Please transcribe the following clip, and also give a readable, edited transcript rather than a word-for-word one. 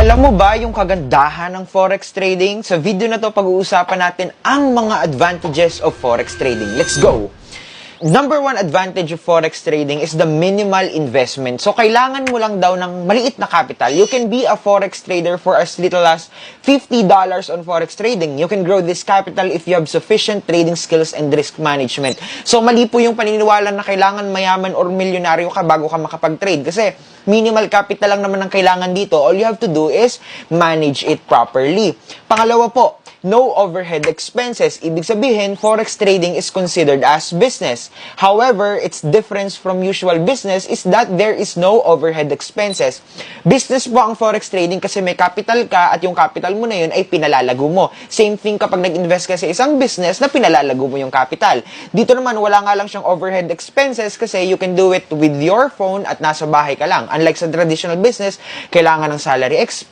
Alam mo ba yung kagandahan ng Forex trading? Sa video na to, pag-uusapan natin ang mga advantages of Forex trading. Let's go! Number one advantage of Forex trading is the minimal investment. So, kailangan mo lang daw ng maliit na capital. You can be a Forex trader for as little as $50 on Forex trading. You can grow this capital if you have sufficient trading skills and risk management. So, mali po yung paniniwala na kailangan mayaman or milyonaryo ka bago ka makapag-trade. Kasi, minimal capital lang naman ang kailangan dito. All you have to do is manage it properly. Pangalawa po, no overhead expenses. Ibig sabihin, Forex trading is considered as business. However, its difference from usual business is that there is no overhead expenses. Business po ang Forex trading kasi may capital ka at yung capital mo na yun ay pinalalago mo. Same thing kapag nag-invest ka sa isang business na pinalalago mo yung capital. Dito naman, wala nga lang siyang overhead expenses kasi you can do it with your phone at nasa bahay ka lang. Unlike sa traditional business, kailangan ng salary expense,